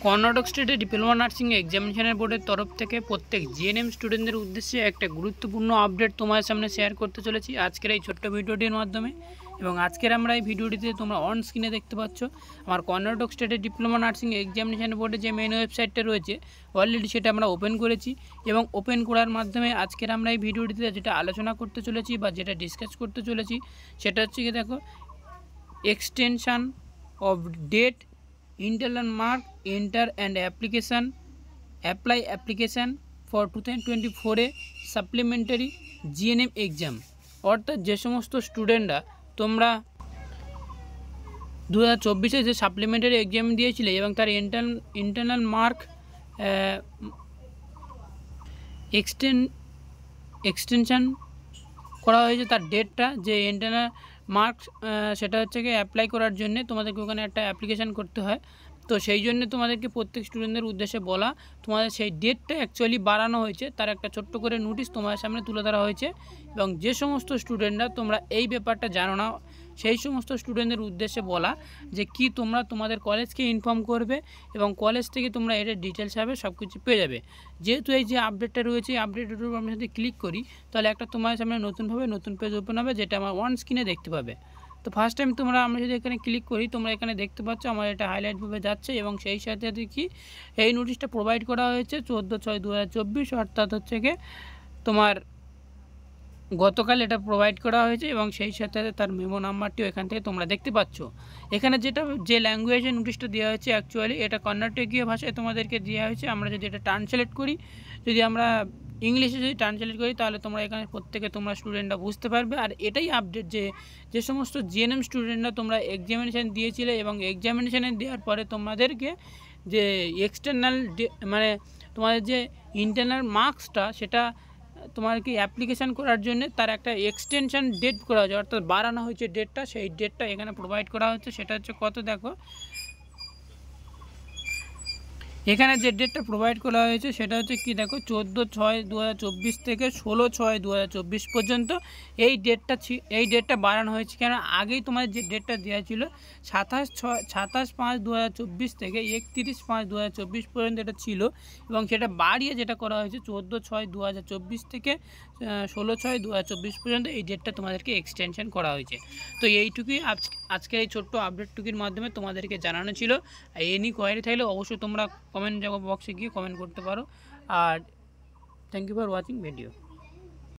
কর্ণাটক স্টেটে diploma nursing এক্সামিনেশনের বোর্ডের তরফ থেকে প্রত্যেক জিএনএম স্টুডেন্টদের উদ্দেশ্যে একটা গুরুত্বপূর্ণ আপডেট তোমার সামনে শেয়ার করতে চলেছি আজকের এই ছোট্ট ভিডিওটির মাধ্যমে। এবং আজকের আমরা এই ভিডিওটিতে তোমরা অন স্ক্রিনে দেখতে পাচ্ছ আমার কর্ণাটক স্টেটের ডিপ্লোমা নার্সিং এক্সামিনেশন বোর্ডে যে মেন ওয়েবসাইটটা রয়েছে অলরেডি সেটা আমরা ওপেন করেছি। এবং ওপেন করার মাধ্যমে আজকের আমরা এই ভিডিওটিতে যেটা আলোচনা করতে চলেছি বা যেটা ডিসকাস করতে চলেছি সেটা হচ্ছে কি দেখো, extension of date, internal mark, enter and apply application for 2024 এ সাপ্লিমেন্টারি জিএনএম এক্সাম। অর্থাৎ যে সমস্ত স্টুডেন্টরা তোমরা 2024-এ যে সাপ্লিমেন্টারি এক্সাম দিয়েছিলে এবং তার ইন্টারনাল মার্ক এক্সটেনশান করা হয়েছে, তার ডেটটা যে ইন্টারনাল মার্কস সেটা হচ্ছে কি অ্যাপ্লাই করার জন্য তোমাদেরকে ওখানে একটা অ্যাপ্লিকেশান করতে হয়। তো সেই জন্য তোমাদেরকে প্রত্যেক স্টুডেন্টদের উদ্দেশ্যে বলা, তোমাদের সেই ডেটটা অ্যাকচুয়ালি বাড়ানো হয়েছে, তার একটা ছোট্ট করে নোটিশ তোমাদের সামনে তুলে ধরা হয়েছে। এবং যে সমস্ত স্টুডেন্টরা তোমরা এই ব্যাপারটা জানো না সেই সমস্ত স্টুডেন্টদের উদ্দেশ্যে বলা যে কি তোমরা তোমাদের কলেজকে ইনফর্ম করবে এবং কলেজ থেকে তোমরা এটার ডিটেলস হবে সব কিছু পেয়ে যাবে। যেহেতু এই যে আপডেটটা রয়েছে এই আপডেটের উপর আমরা যদি ক্লিক করি তাহলে একটা তোমার সামনে নতুন পেজ ওপেন হবে, যেটা আমার অন স্ক্রিনে দেখতে পাবে। তো ফার্স্ট টাইম আমরা যদি এখানে ক্লিক করি তোমরা এখানে দেখতে পাচ্ছ আমার এটা হাইলাইটভাবে যাচ্ছে এবং সেই সাথে দেখি এই নোটিশটা প্রোভাইড করা হয়েছে 14/6/2024, অর্থাৎ হচ্ছে গিয়ে তোমার গতকাল এটা প্রোভাইড করা হয়েছে। এবং সেই সাথে তার মেমো নাম্বারটিও এখান থেকে তোমরা দেখতে পাচ্ছ। এখানে যে ল্যাঙ্গুয়েজে নোটিশটা দেওয়া হয়েছে অ্যাকচুয়ালি এটা কর্ণাটকীয় ভাষায় তোমাদেরকে দেওয়া হয়েছে। আমরা যদি এটা ট্রান্সলেট করি, যদি আমরা ইংলিশে যদি ট্রান্সলেট করি তাহলে তোমরা এখানে প্রত্যেকে তোমরা স্টুডেন্টরা বুঝতে পারবে। আর এটাই আপডেট যে সমস্ত জিএনএম স্টুডেন্টরা তোমরা এক্সামিনেশান দিয়েছিলে এবং এক্সামিনেশানে দেওয়ার পরে তোমাদেরকে যে এক্সটার্নাল মানে তোমাদের যে ইন্টারনাল মার্কসটা সেটা তোমাকে অ্যাপ্লিকেশান করার জন্য তার একটা এক্সটেনশান ডেট করা হয়েছে, অর্থাৎ বাড়ানো হয়েছে ডেটটা। সেই ডেটটা এখানে প্রোভাইড করা হচ্ছে, সেটা হচ্ছে কত দেখো, এখানে যে ডেটটা প্রোভাইড করা হয়েছে সেটা হচ্ছে কি দেখো 14/6/2024 থেকে 16/6/2024 পর্যন্ত এই ডেটটা বাড়ানো হয়েছে। কেন আগেই তোমার যে ডেটটা দেওয়া ছিল 27/5/2024 থেকে 31/5/2024 পর্যন্ত এটা ছিল এবং সেটা বাড়িয়ে যেটা করা হয়েছে 14/6/2024 থেকে 16/6/2024 পর্যন্ত এই ডেটটা তোমাদেরকে এক্সটেনশন করা হয়েছে। তো এইটুকুই আজকের এই ছোট্ট আপডেটটুকুর মাধ্যমে তোমাদেরকে জানানো ছিল। এনি কোয়ারি থাকলে অবশ্যই তোমরা কমেন্ট বক্সে গিয়ে কমেন্ট করতে পারো। আর thank you for watching video.